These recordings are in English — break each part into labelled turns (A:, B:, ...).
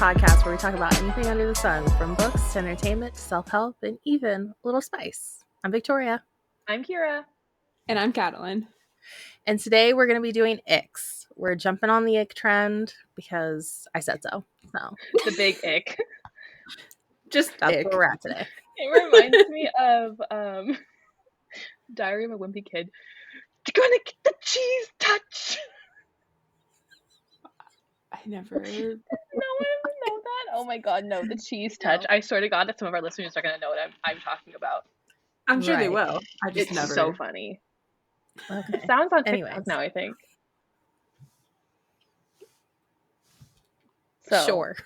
A: podcast where we talk about anything under the sun, from books to entertainment to self-help and even a little spice. I'm Victoria.
B: I'm Kiara.
C: And I'm Katalyn.
A: And today we're going to be doing icks. We're jumping on the ick trend because I said so. So
B: the big ick.
A: Just that's ick. Where we're at today.
B: It reminds me of Diary of a Wimpy Kid. You're gonna get the cheese touch.
C: I never.
B: No one ever know that. Oh my god, no, the cheese touch. I swear to God that some of our listeners are gonna know what I'm talking about.
C: I'm sure they will.
B: It's
C: never.
B: So funny.
A: Okay.
B: It sounds on TikTok now, I think. So.
A: Sure.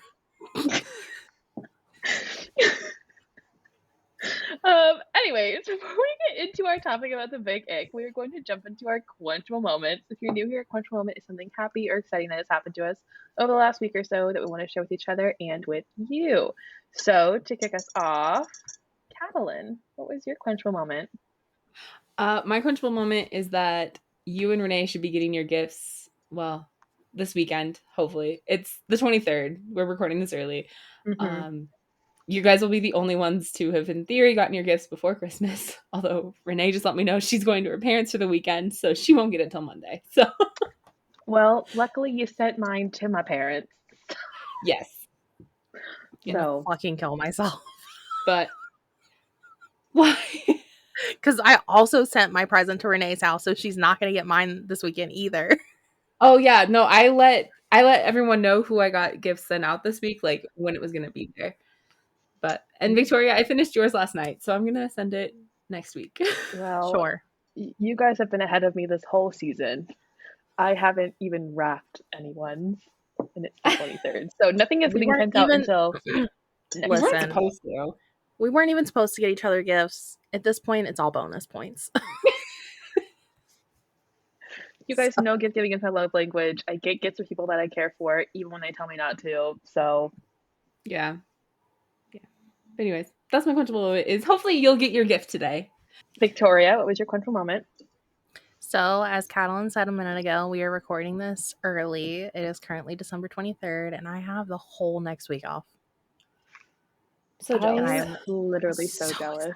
B: Anyways, before we get into our topic about the big ick, we are going to jump into our quenchable moments. If you're new here, a quenchable moment is something happy or exciting that has happened to us over the last week or so that we want to share with each other and with you. So to kick us off, Katalyn, what was your quenchable moment?
C: My quenchable moment is that you and Renee should be getting your gifts, well, this weekend, hopefully. It's the 23rd. We're recording this early.
B: Mm-hmm.
C: You guys will be the only ones to have, in theory, gotten your gifts before Christmas. Although Renee just let me know she's going to her parents for the weekend, so she won't get it till Monday. So,
B: well, luckily you sent mine to my parents.
C: Yes.
A: So fucking kill myself.
C: But why?
A: Because I also sent my present to Renee's house, so she's not going to get mine this weekend either.
C: Oh yeah, no, I let everyone know who I got gifts sent out this week, like when it was going to be there. And Victoria, I finished yours last night, so I'm going to send it next week.
B: Well,
A: sure.
B: You guys have been ahead of me this whole season. I haven't even wrapped anyone's, and it's the 23rd. So nothing is getting sent out until...
A: Listen, we weren't even supposed to get each other gifts. At this point, it's all bonus points.
B: You guys know gift giving is my love language. I get gifts for people that I care for, even when they tell me not to. So...
C: Yeah. But anyways, that's my quenchable moment, is hopefully you'll get your gift today.
B: Victoria, what was your quenchable moment?
A: So, as Katalyn said a minute ago, we are recording this early. It is currently December 23rd, and I have the whole next week off.
C: So jealous.
B: I'm literally so jealous.
A: Excited.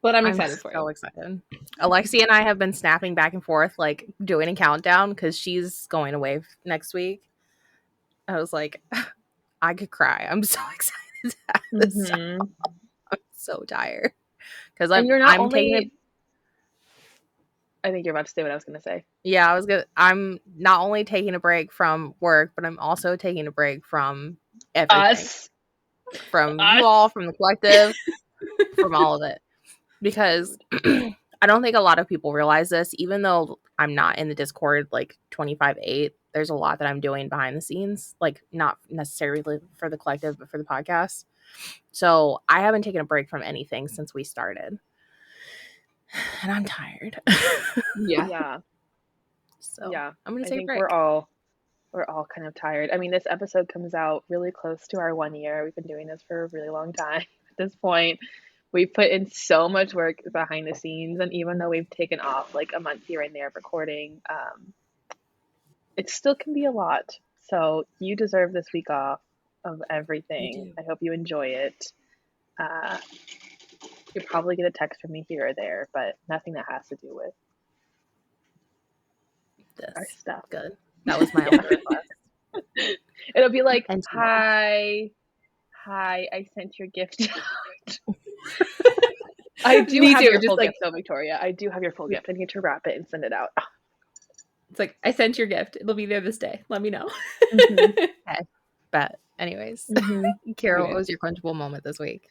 C: But I'm excited for you.
A: So excited. Alexi and I have been snapping back and forth, like doing a countdown because she's going away next week. I was like, I could cry. I'm so excited to have this. I'm so tired because I'm taking.
B: I think you're about to say what I was going to say.
A: Yeah, I'm not only taking a break from work, but I'm also taking a break from everything.
B: Us.
A: From you all, from the collective, from all of it. Because I don't think a lot of people realize this, even though I'm not in the Discord like 25/8, there's a lot that I'm doing behind the scenes, like not necessarily for the collective, but for the podcast. So I haven't taken a break from anything since we started. And I'm tired.
B: Yeah.
A: So
B: yeah,
A: I'm gonna
B: take
A: a break.
B: We're all kind of tired. I mean, this episode comes out really close to our 1 year. We've been doing this for a really long time at this point. We've put in so much work behind the scenes, and even though we've taken off like a month here and there of recording, it still can be a lot. So you deserve this week off of everything. I hope you enjoy it. You'll probably get a text from me here or there, but nothing that has to do with our stuff.
A: Good. That was my only request.
B: It'll be like, hi, I sent your gift out. I do have your full gift, though, Victoria. I do have your full gift. I need to wrap it and send it out.
C: It's like, I sent your gift. It'll be there this day. Let me know.
A: Okay. But anyways, Kiara, what was your quenchable moment this week?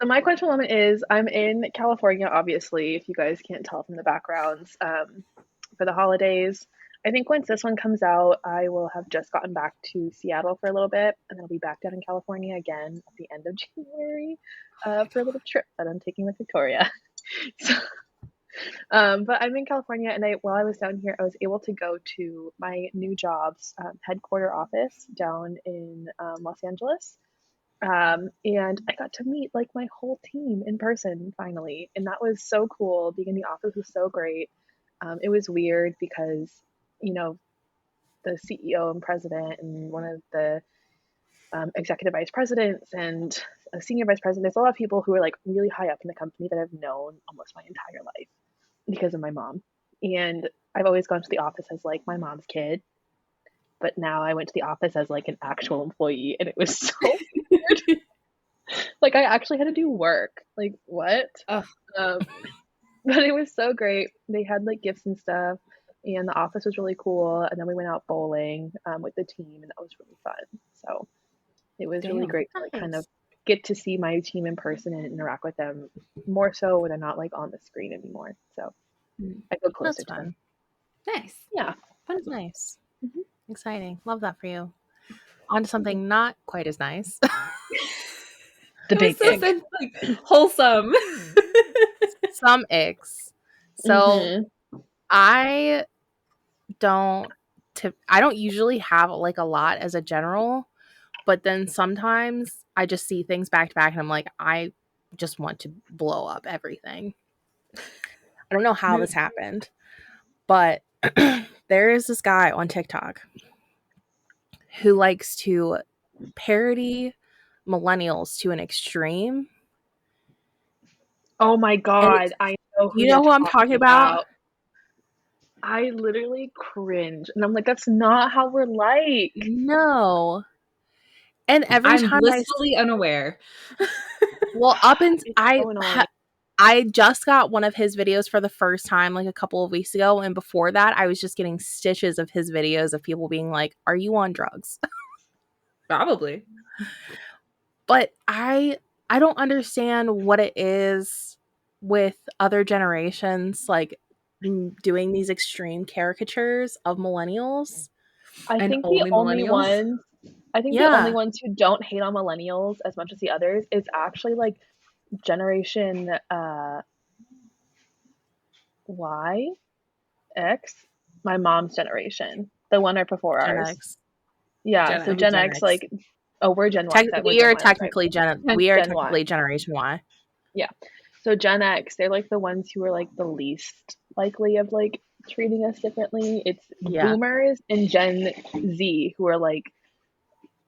B: So my quenchable moment is I'm in California, obviously, if you guys can't tell from the backgrounds, for the holidays. I think once this one comes out, I will have just gotten back to Seattle for a little bit, and then I'll be back down in California again at the end of January for a little trip that I'm taking with Victoria. So, but I'm in California, and while I was down here, I was able to go to my new job's headquarter office down in Los Angeles. And I got to meet like my whole team in person finally, and that was so cool. Being in the office was so great. It was weird because, you know, the CEO and president and one of the executive vice presidents and a senior vice president. There's a lot of people who are like really high up in the company that I've known almost my entire life because of my mom. And I've always gone to the office as like my mom's kid, but now I went to the office as like an actual employee, and it was so weird. Like I actually had to do work. Like what? But it was so great. They had like gifts and stuff, and the office was really cool. And then we went out bowling with the team, and that was really fun. So it was really great to like kind of get to see my team in person and interact with them more so when they're not like on the screen anymore. So I feel closer to them.
C: Nice.
B: Yeah.
A: That's nice. Mm-hmm. Exciting. Love that for you. On to something not quite as nice.
B: The big ick.
C: Like, wholesome.
A: Some icks. So I don't usually have like a lot as a general, but then sometimes I just see things back to back and I'm like, I just want to blow up everything. I don't know how this happened, but there is this guy on TikTok who likes to parody millennials to an extreme.
B: Oh my god, I know who
A: who I'm talking about.
B: I literally cringe, and I'm like, that's not how we're like.
A: No. And every
C: I'm
A: time
C: blissfully unaware.
A: Well, I just got one of his videos for the first time like a couple of weeks ago, and before that I was just getting stitches of his videos of people being like, "Are you on drugs?"
C: Probably.
A: But I don't understand what it is with other generations like doing these extreme caricatures of millennials.
B: I think the only ones who don't hate on millennials as much as the others is actually like generation Y, X, my mom's generation, the one right before ours.
A: X.
B: Yeah, so Gen X, like, we're Gen Y.
A: We are technically Generation Y.
B: Yeah. So Gen X, they're like the ones who are like the least likely of like treating us differently. It's boomers and Gen Z who are like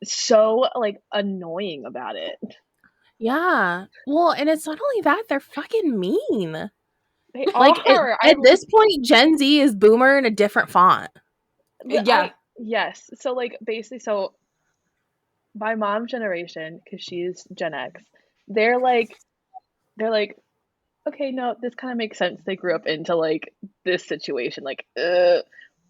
B: so like annoying about it.
A: Yeah. Well, and it's not only that, they're fucking mean.
B: They are.
A: At this point, Gen Z is boomer in a different font.
B: Yes. So like basically, so my mom's generation, because she's Gen X, they're like, okay, no, this kind of makes sense. They grew up into like this situation. Like,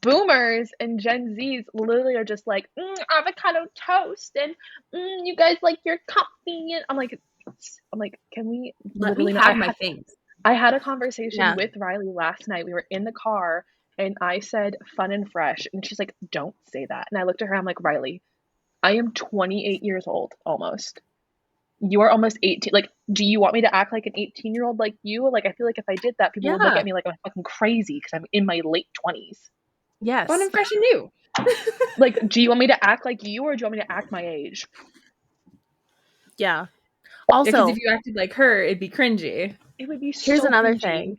B: boomers and Gen Zs literally are just like avocado toast, and you guys like your coffee. And I'm like, can we
C: let me have my things?
B: I had a conversation with Riley last night. We were in the car, and I said fun and fresh, and she's like, don't say that. And I looked at her, I'm like, Riley, I am 28 years old almost. You are almost 18. Like, do you want me to act like an 18-year-old like you? Like, I feel like if I did that, people would look at me like I'm fucking crazy because I'm in my late 20s.
A: Yes.
C: Fun and fresh and new.
B: Like, do you want me to act like you, or do you want me to act my age?
A: Yeah. Also,
C: because if you acted like her, it'd be cringy.
B: It would be
A: Here's
B: so
A: another
B: cringy.
A: thing.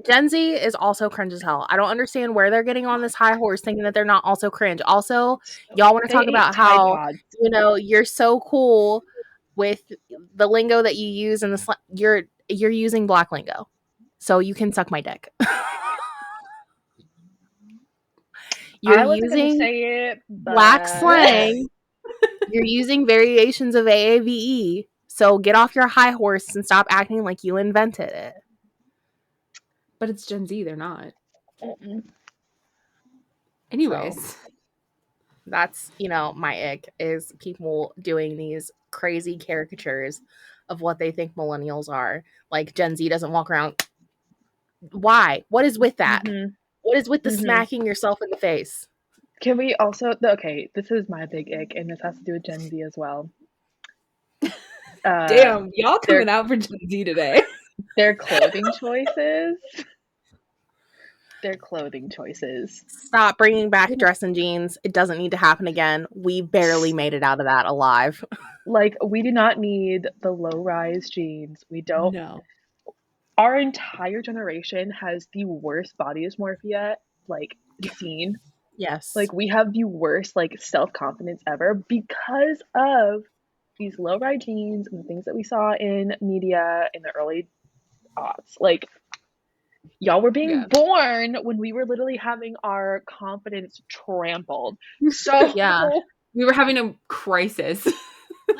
A: Gen Z is also cringe as hell. I don't understand where they're getting on this high horse thinking that they're not also cringe. Also, y'all want to talk about how, you're so cool with the lingo that you use in the you're using black lingo. So you can suck my dick.
B: I wasn't going to say it, but...
A: black slang. You're using variations of AAVE. So get off your high horse and stop acting like you invented it.
C: But it's Gen Z, they're not.
A: Anyways. So, that's, my ick is people doing these crazy caricatures of what they think millennials are. Like Gen Z doesn't walk around. Why? What is with that? What is with the smacking yourself in the face?
B: Can we also, okay, this is my big ick, and this has to do with Gen Z as well.
C: Damn, y'all coming out for Gen Z today.
B: Their clothing choices. Their clothing choices.
A: Stop bringing back dress and jeans. It doesn't need to happen again. We barely made it out of that alive.
B: Like, we do not need the low-rise jeans. We don't.
C: No.
B: Our entire generation has the worst body dysmorphia, like, seen.
A: Yes.
B: Like, we have the worst, like, self-confidence ever because of these low-rise jeans and the things that we saw in media in the early aughts. Like, y'all were being born when we were literally having our confidence trampled. So
A: Yeah.
C: We were having a crisis.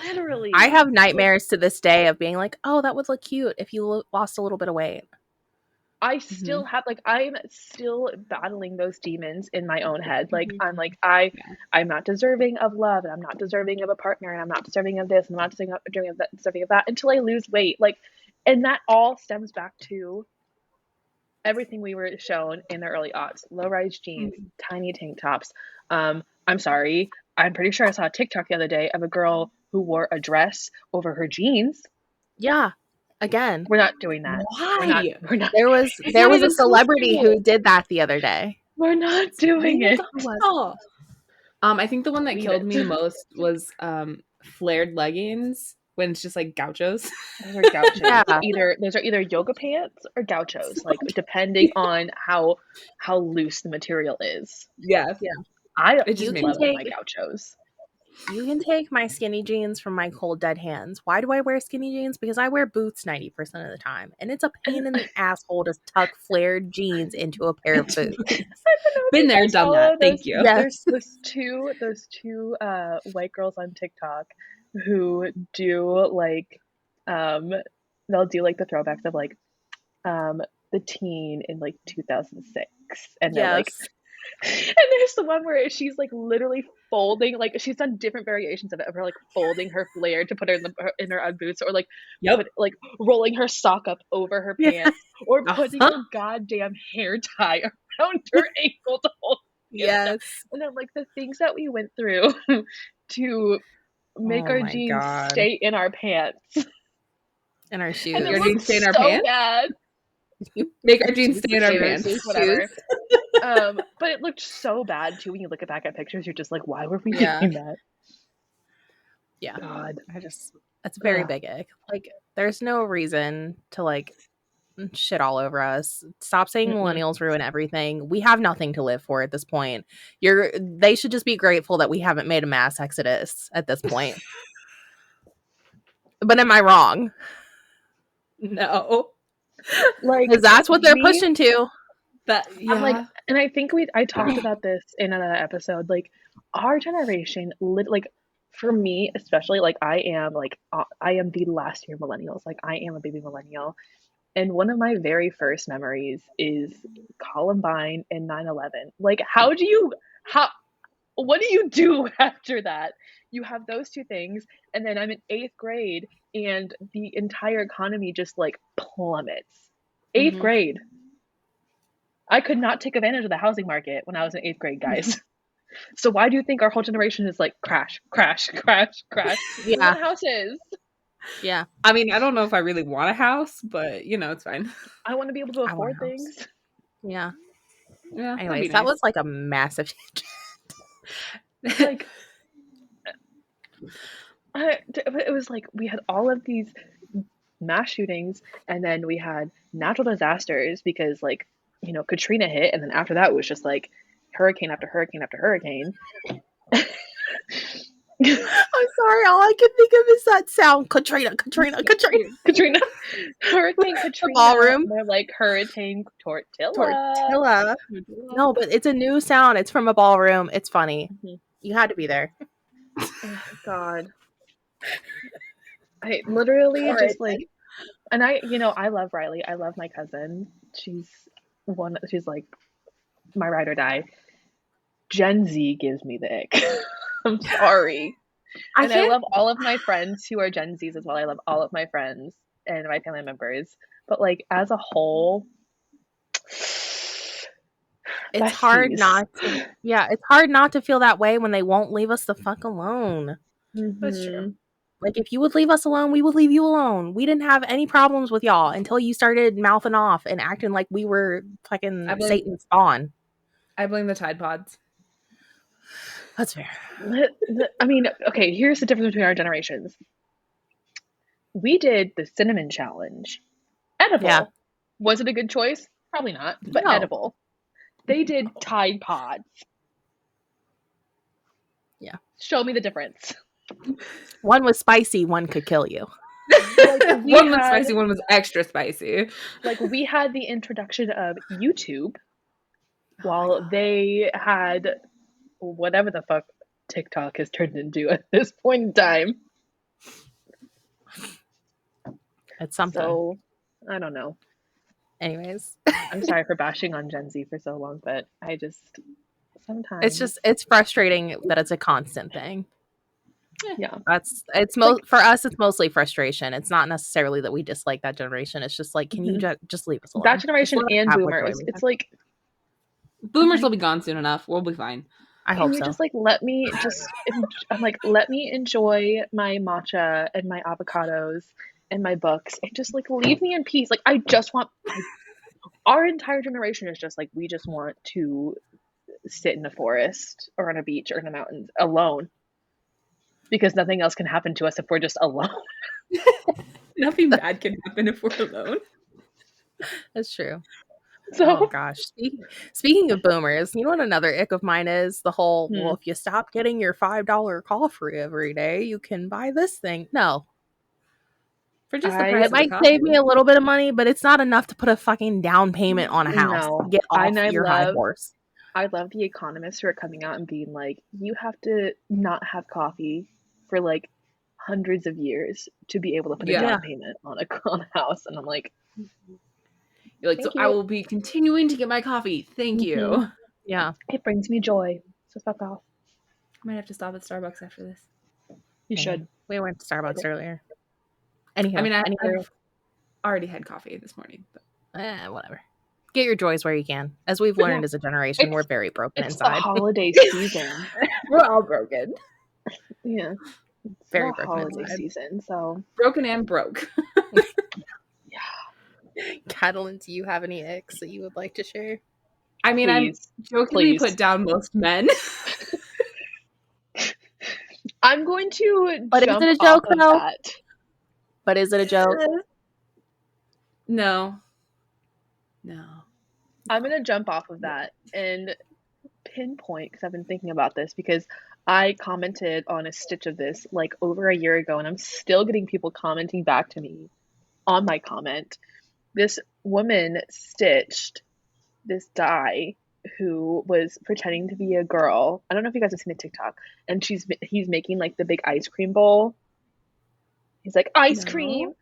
B: literally.
A: I have nightmares to this day of being like, oh, that would look cute if you lost a little bit of weight.
B: I still have, like, I'm still battling those demons in my own head. Like, I'm like, I'm not deserving of love, and I'm not deserving of a partner, and I'm not deserving of this, and I'm not deserving of that until I lose weight. Like, and that all stems back to everything we were shown in the early aughts: low-rise jeans, tiny tank tops. I'm sorry, I'm pretty sure I saw a TikTok the other day of a girl who wore a dress over her jeans.
A: Yeah. Again,
B: we're not doing that.
C: Why?
B: We're not.
A: There was a celebrity who did that the other day.
B: We're not doing it.
C: I think the one that killed me the most was flared leggings when it's just like gauchos.
B: Those are gauchos. Yeah. Those are either yoga pants or gauchos, like depending on how loose the material is.
C: Yeah.
B: I just love my gauchos.
A: You can take my skinny jeans from my cold dead hands. Why do I wear skinny jeans? Because I wear boots 90% of the time, and it's a pain in the asshole to tuck flared jeans into a pair of boots.
C: Been there, done that. Thank you.
B: There's those two white girls on TikTok who do like they'll do like the throwbacks of like the teen in like 2006, and they're like. And there's the one where she's like literally folding, like she's done different variations of it, of her like folding her flare to put her in her boots, or like like rolling her sock up over her pants, or putting a goddamn hair tie around her ankle to hold. And then like the things that we went through to make our jeans stay in our pants,
A: and our shoes.
B: And your jeans stay in our pants. Bad.
C: Make our jeans stay in our pants.
B: Whatever. But it looked so bad too when you look back at pictures. You're just like, why were we doing that?
A: Yeah.
B: God.
A: That's very big ick. Like, there's no reason to like shit all over us. Stop saying millennials ruin everything. We have nothing to live for at this point. They should just be grateful that we haven't made a mass exodus at this point. But am I wrong?
C: No.
A: Like, because that's what they're pushing to.
B: I'm like, and I think I talked about this in another episode. Like, our generation, like, for me especially, like, I am the last year millennials. Like, I am a baby millennial, and one of my very first memories is Columbine and 9/11. Like, what do you do after that? You have those two things, and then I'm in 8th grade, and the entire economy just like plummets. 8th grade. I could not take advantage of the housing market when I was in 8th grade, guys. So why do you think our whole generation is like crash, crash, crash, crash? We want houses.
A: Yeah.
C: I mean, I don't know if I really want a house, but you know, it's fine.
B: I want to be able to afford things.
A: Yeah.
C: Yeah.
A: Anyways, that was like a massive
B: like it was like we had all of these mass shootings, and then we had natural disasters because, like, you know, Katrina hit, and then after that it was just like hurricane after hurricane after hurricane.
A: I'm sorry, all I can think of is that sound. Katrina.
B: Hurricane Katrina.
A: The ballroom.
B: They're like Hurricane Tortilla.
A: No, but it's a new sound. It's from a ballroom. It's funny. You had to be there.
B: Oh, God. I literally just like, and I love Riley. I love my cousin. She's like my ride or die. Gen Z gives me the ick. I'm sorry. I love all of my friends who are Gen Zs as well. I love all of my friends and my family members. But like, as a whole,
A: it's hard not to feel that way when they won't leave us the fuck alone.
C: That's true.
A: Like, if you would leave us alone, we would leave you alone. We didn't have any problems with y'all until you started mouthing off and acting like we were fucking Satan's spawn.
C: I blame the Tide Pods.
A: That's fair.
B: I mean, okay, here's the difference between our generations. We did the cinnamon challenge. Edible. Yeah. Was it a good choice? Probably not, but edible. They did Tide Pods.
A: Yeah.
B: Show me the difference.
A: One was spicy, one could kill you.
C: One was spicy, one was extra spicy.
B: Like, we had the introduction of YouTube while they had whatever the fuck TikTok has turned into at this point in time.
A: It's something.
B: So, I don't know.
A: Anyways.
B: I'm sorry for bashing on Gen Z for so long, but I just sometimes
A: it's frustrating that it's a constant thing.
B: Yeah.
A: For us it's mostly frustration. It's not necessarily that we dislike that generation. It's just like, can you just leave us alone?
B: That generation and boomers. It's like
C: boomers will be gone soon enough. We'll be fine.
A: I hope so.
B: Just like let me enjoy my matcha and my avocados and my books and just like leave me in peace. Like I just want our entire generation is just like, we just want to sit in a forest or on a beach or in the mountains alone. Because nothing else can happen to us if we're just alone.
C: Nothing bad can happen if we're alone.
A: That's true.
B: So,
A: oh gosh. Speaking of boomers, you know what another ick of mine is? The whole, well, if you stop getting your $5 coffee every day, you can buy this thing. No.
C: For just the price
A: it might save me a little bit of money, but it's not enough to put a fucking down payment on a house.
B: No.
A: Get off your high horse.
B: I love the economists who are coming out and being like, you have to not have coffee for like hundreds of years to be able to put a down payment on a house. And I'm like,
C: you're like, I will be continuing to get my coffee. Thank you.
A: Yeah.
B: It brings me joy. So fuck off.
C: I might have to stop at Starbucks after this.
B: You should.
A: We went to Starbucks earlier. Anyhow,
C: I mean, I've already had coffee this morning.
A: But whatever. Get your joys where you can. As we've learned as a generation, we're very broken inside.
B: It's the holiday season.
C: We're all broken.
B: Yeah. It's very broken holiday inside. Season, so
C: broken and broke.
B: Yeah.
A: Katalyn, do you have any icks that you would like to share?
C: I mean, I'm jokingly put down most men.
B: I'm going to
A: But
B: jump
A: is it a joke
B: off
A: though?
B: Of that.
A: But is it a joke?
C: No.
B: I'm going to jump off of that and pinpoint, because I've been thinking about this, because I commented on a stitch of this like over a year ago, and I'm still getting people commenting back to me on my comment. This woman stitched this guy who was pretending to be a girl. I don't know if you guys have seen the TikTok, and he's making like the big ice cream bowl. He's like, ice cream,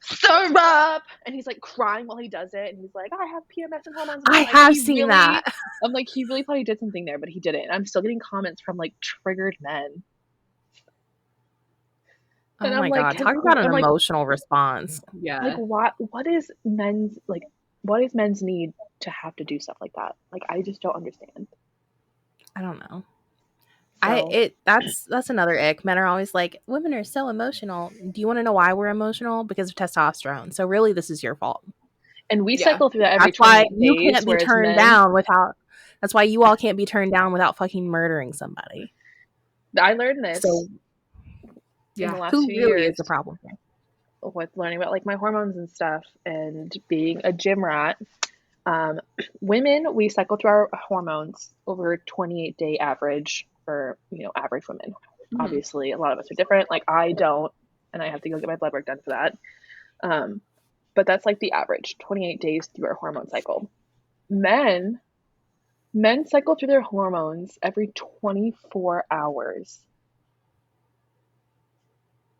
B: syrup, and he's like crying while he does it, and he's like, I have PMS and hormones. And
A: I have seen that.
B: I'm like, he really thought he did something there, but he didn't. And I'm still getting comments from like triggered men.
A: And oh my god, talk about an emotional response.
C: Yeah.
B: Like what is men's need to have to do stuff like that? Like I just don't understand.
A: I don't know. So. That's another ick. Men are always like, women are so emotional. Do you want to know why we're emotional? Because of testosterone. So really this is your fault.
B: And we cycle through that every 20
A: why
B: days.
A: You can't be turned down without that's why you all can't be turned down without fucking murdering somebody.
B: I learned this.
A: So
B: in the last
A: who
B: few
A: really
B: years
A: is the problem here?
B: With learning about like my hormones and stuff and being a gym rat. Women, we cycle through our hormones over a 28-day average for, average women. Mm-hmm. Obviously, a lot of us are different. Like I don't, and I have to go get my blood work done for that. But that's like the average, 28 days through our hormone cycle. Men cycle through their hormones every 24 hours.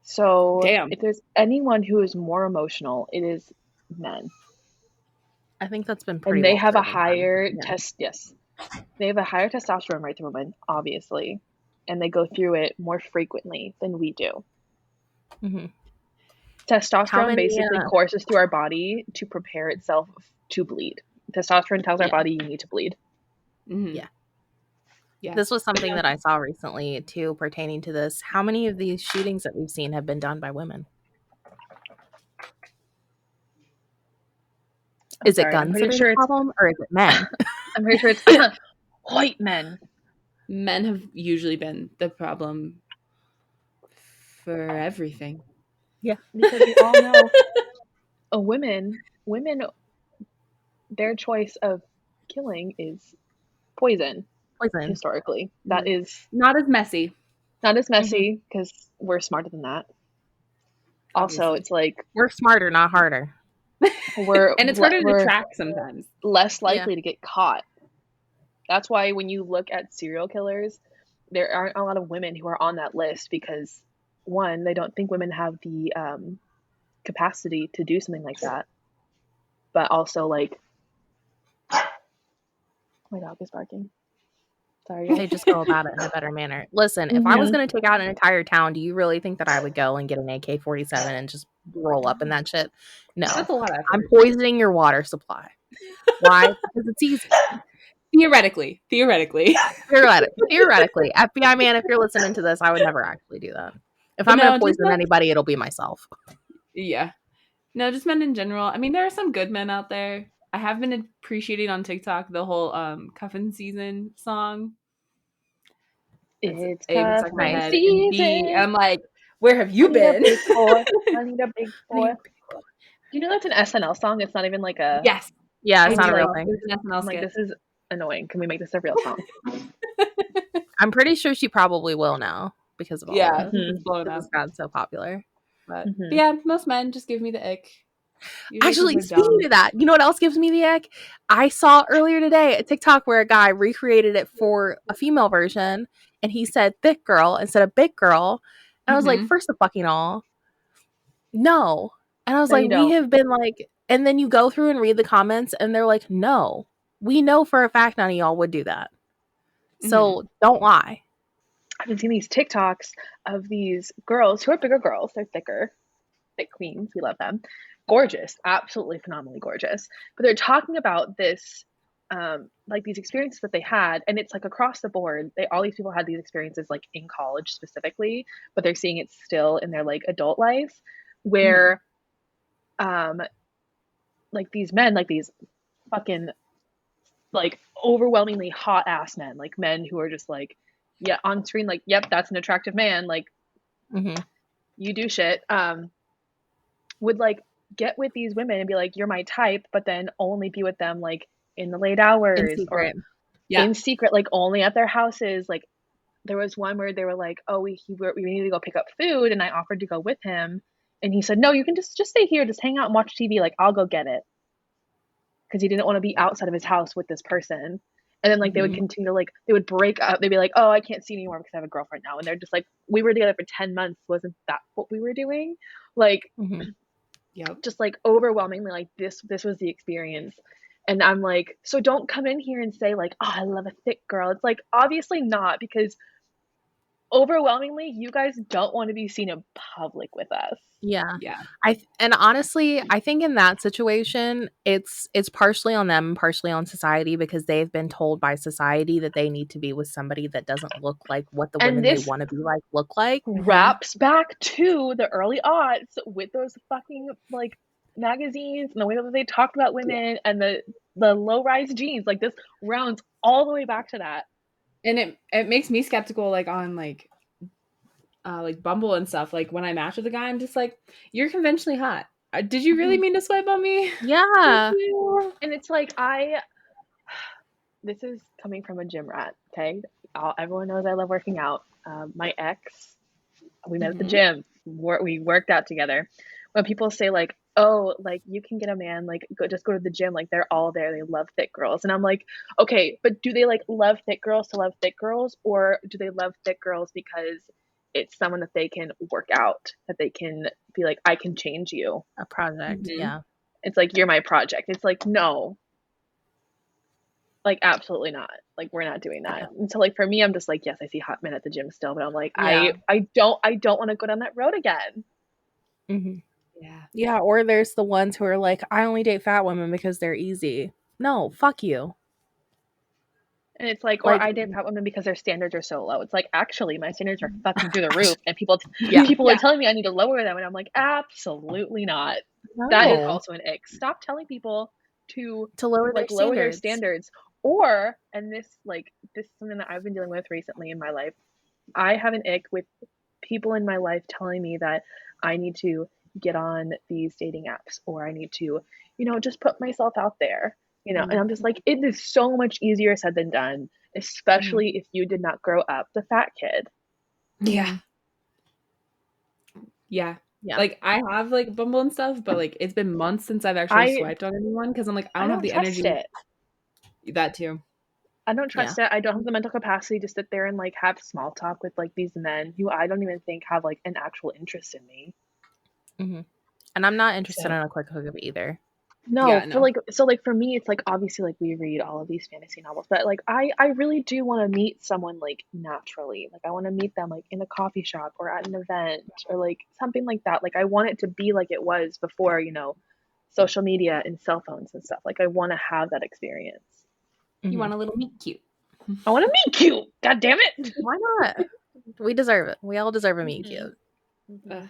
B: So if there's anyone who is more emotional, it is men.
A: I think that's been pretty.
B: And they have a higher They have a higher testosterone rate than women, obviously, and they go through it more frequently than we do.
A: Mm-hmm.
B: Testosterone basically courses through our body to prepare itself to bleed. Testosterone tells our body you need to bleed.
A: Mm-hmm. Yeah. This was something that I saw recently too, pertaining to this. How many of these shootings that we've seen have been done by women? Is it guns that are the problem, or is it men?
B: I'm pretty sure it's white men.
C: Men have usually been the problem for everything.
B: Yeah, because we all know women, their choice of killing is poison. Historically, that is
C: not as messy.
B: Not as messy because we're smarter than that. Also,
C: Obviously.
B: it's like
A: We're smarter, not harder.
C: And it's harder to track sometimes.
B: Less likely to get caught. That's why when you look at serial killers, there aren't a lot of women who are on that list because, one, they don't think women have the capacity to do something like that. But also, like, my dog is barking. Sorry.
A: They just go about it in a better manner. Listen, if I was going to take out an entire town, do you really think that I would go and get an AK-47 and just roll up in that shit? No.
C: That's a lot of effort.
A: I'm poisoning your water supply. Why? Because it's easy.
C: Theoretically.
A: Theoretically. FBI man, if you're listening to this, I would never actually do that. If I'm going to poison anybody, it'll be myself.
C: Yeah. No, just men in general. I mean, there are some good men out there. I have been appreciating on TikTok the whole cuffing season song.
B: It's
C: A, stuck my head.
B: season.
C: And B, I'm like, where have you been?
B: I need a big boy. Do you know that's an SNL song? It's not even like a...
C: Yes.
A: Yeah, it's not a real thing.
C: It's an SNL
B: I'm like, this is annoying. Can we make this a real song?
A: I'm pretty sure she probably will now because of all of it.
C: It's blown up.
A: It's gotten so popular.
C: But yeah, most men just give me the ick.
A: Actually, speaking of that, you know what else gives me the ick? I saw earlier today a TikTok where a guy recreated it for a female version, and he said thick girl instead of big girl. And I was like, first of fucking all, no. And I was like, we have been like, and then you go through and read the comments, and they're like, no, we know for a fact none of y'all would do that. So don't lie.
B: I've been seeing these TikToks of these girls who are bigger girls. They're thicker, thick queens. We love them. Gorgeous, absolutely phenomenally gorgeous. But they're talking about this, like these experiences that they had, and it's like across the board. All these people had these experiences like in college specifically, but they're seeing it still in their like adult life, where, like these men, like these fucking like overwhelmingly hot ass men, like men who are just like, yeah, on screen, like, yep, that's an attractive man, like, you do shit, would like get with these women and be like, you're my type, but then only be with them like in the late hours or in secret, like only at their houses. Like there was one where they were like, oh, we need to go pick up food, and I offered to go with him, and he said, no, you can just stay here, just hang out and watch TV, like I'll go get it, because he didn't want to be outside of his house with this person. And then like they would continue to like, they would break up, they'd be like, oh, I can't see you anymore because I have a girlfriend now, and they're just like, we were together for 10 months, wasn't that what we were doing? Like just like overwhelmingly like this was the experience. And I'm like, so don't come in here and say like, oh, I love a thick girl. It's like, obviously not, because overwhelmingly you guys don't want to be seen in public with us.
A: And honestly, I think in that situation it's partially on them, partially on society, because they've been told by society that they need to be with somebody that doesn't look like what the women they want to be like look like.
B: Wraps back to the early aughts with those fucking like magazines and the way that they talked about women and the low-rise jeans. Like this rounds all the way back to that.
C: And it makes me skeptical, like on like Bumble and stuff. Like when I match with a guy, I'm just like, you're conventionally hot. Did you really mean to swipe on me?
A: Yeah.
B: And it's like, this is coming from a gym rat, okay? Everyone knows I love working out. My ex, we met at the gym. We worked out together. When people say like, oh, like you can get a man, like just go to the gym, like they're all there, they love thick girls. And I'm like, okay, but do they like love thick girls to love thick girls, or do they love thick girls because it's someone that they can work out, that they can be like, I can change you?
A: A project. Yeah.
B: It's like, you're my project. It's like, no, like absolutely not. Like we're not doing that. And so like for me, I'm just like, yes, I see hot men at the gym still, but I'm like, I don't want to go down that road again.
A: Yeah, or there's the ones who are like, I only date fat women because they're easy. No, fuck you.
B: And it's like, or I date fat women because their standards are so low. It's like, actually, my standards are fucking through the roof, and people are telling me I need to lower them, and I'm like, absolutely not. No. That is also an ick. Stop telling people to lower their standards. Or, and this is something that I've been dealing with recently in my life. I have an ick with people in my life telling me that I need to get on these dating apps, or I need to, just put myself out there. And I'm just like, it is so much easier said than done, especially if you did not grow up the fat kid.
C: Yeah. Yeah. Like, I have, like, Bumble and stuff, but, like, it's been months since I've actually swiped on anyone because I'm like, I don't have the energy.
B: It.
C: That too.
B: I don't trust it. I don't have the mental capacity to sit there and, like, have small talk with, like, these men who I don't even think have, like, an actual interest in me.
A: Mm-hmm. And I'm not interested in a quick hookup either.
B: No, for me, it's like, obviously, like, we read all of these fantasy novels, but, like, I really do want to meet someone, like, naturally. Like, I want to meet them, like, in a coffee shop or at an event or, like, something like that. Like, I want it to be like it was before, you know, social media and cell phones and stuff. Like, I want to have that experience.
C: You want a little meet cute.
B: I want to meet cute. God damn it.
A: Why not? We deserve it. We all deserve a meet cute. And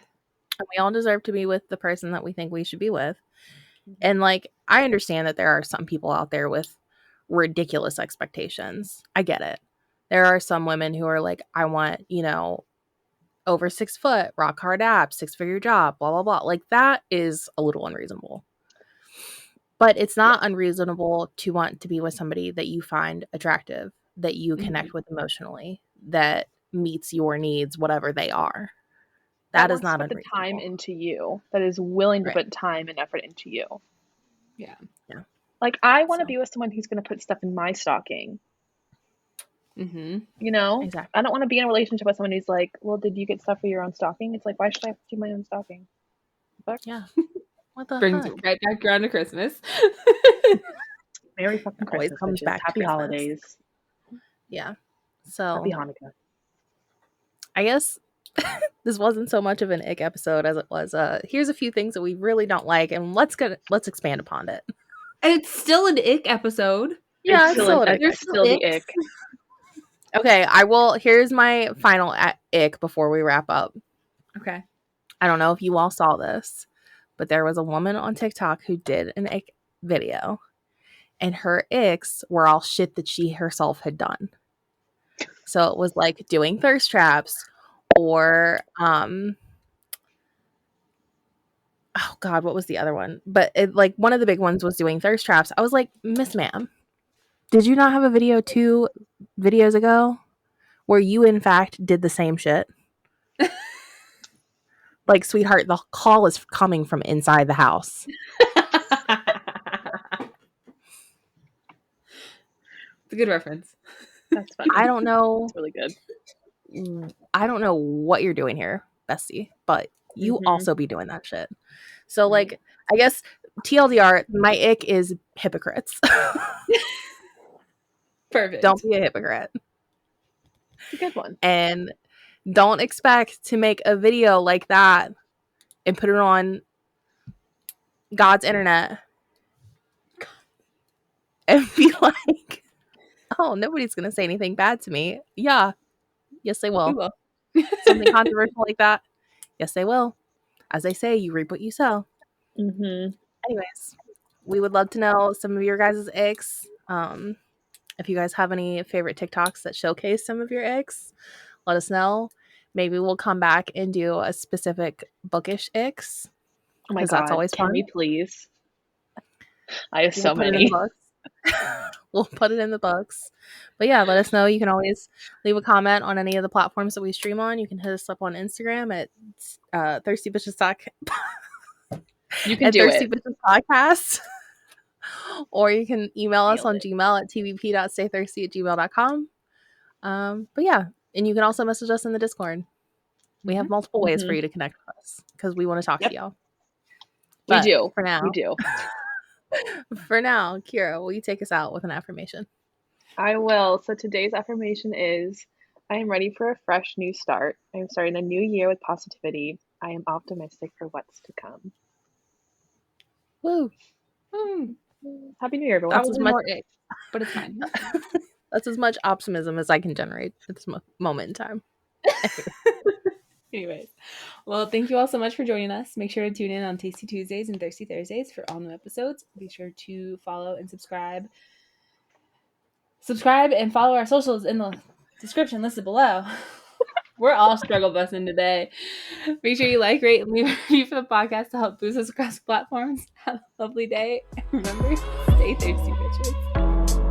A: we all deserve to be with the person that we think we should be with. And, like, I understand that there are some people out there with ridiculous expectations. I get it. There are some women who are like, I want, you know, over 6 foot, rock hard abs, 6-figure job, blah, blah, blah. Like, that is a little unreasonable. But it's not unreasonable to want to be with somebody that you find attractive, that you connect with emotionally, that meets your needs, whatever they are. That is not unreasonable.
B: Put the time into you, that is willing to put time and effort into you.
C: Yeah.
B: Like, I want to be with someone who's going to put stuff in my stocking.
C: Mm-hmm.
B: You know?
A: Exactly.
B: I don't want to be in a relationship with someone who's like, well, did you get stuff for your own stocking? It's like, why should I have to do my own stocking?
A: But yeah. What the
C: Brings
A: fuck?
C: it right back around to Christmas.
B: Merry fucking Christmas.
A: Always comes back.
B: Happy holidays.
A: Yeah. So
B: happy Hanukkah.
A: I guess this wasn't so much of an ick episode as it was here's a few things that we really don't like, and let's expand upon it.
C: It's still an ick episode.
A: Yeah, it's still
B: the ick.
A: Okay, here's my final ick before we wrap up.
C: Okay.
A: I don't know if you all saw this, but there was a woman on TikTok who did an ick video, and her icks were all shit that she herself had done. So it was like doing thirst traps, or oh god, what was the other one? But like one of the big ones was doing thirst traps. I was like, Miss Ma'am, did you not have a video 2 videos ago where you in fact did the same shit? Like, sweetheart, the call is coming from inside the house.
C: It's a good reference.
B: That's funny.
A: I don't know.
B: It's really good.
A: I don't know what you're doing here, bestie, but you also be doing that shit. So, like, I guess TLDR, my ick is hypocrites.
C: Perfect.
A: Don't be a hypocrite.
B: It's a good one.
A: And don't expect to make a video like that and put it on God's internet and be like, oh, nobody's going to say anything bad to me. Yeah. Yes, they will.
C: We will.
A: Something controversial like that. Yes, they will. As they say, you reap what you sow.
B: Mm-hmm.
A: Anyways, we would love to know some of your guys' icks. If you guys have any favorite TikToks that showcase some of your icks, let us know. Maybe we'll come back and do a specific bookish icks.
B: Oh my god,
A: that's always fun.
B: Can we please? I have so many.
A: We'll put it in the books. But yeah, let us know. You can always leave a comment on any of the platforms that we stream on. You can hit us up on Instagram at Thirsty Bitches Talk.
B: You can do
A: Thirsty
B: it.
A: Bitches Podcast. Or you can email us on Gmail at tbp.staythirsty@gmail.com. But yeah, and you can also message us in the Discord. We have multiple ways for you to connect with us because we want to talk to y'all. But
B: we do.
A: For now.
B: We do.
A: For now, Kiara, will you take us out with an affirmation?
B: I will. So today's affirmation is, I am ready for a fresh new start. I am starting a new year with positivity. I am optimistic for what's to come.
A: Woo.
B: Happy New Year, everyone.
C: That was more ick, but it's fine.
A: That's as much optimism as I can generate at this moment in time.
C: Anyways, well, thank you all so much for joining us. Make sure to tune in on Tasty Tuesdays and Thirsty Thursdays for all new episodes. Be sure to follow and subscribe. Subscribe and follow our socials in the description listed below. We're all struggle busing today. Make sure you like, rate, and leave a review for the podcast to help boost us across platforms. Have a lovely day. And remember, stay thirsty, bitches.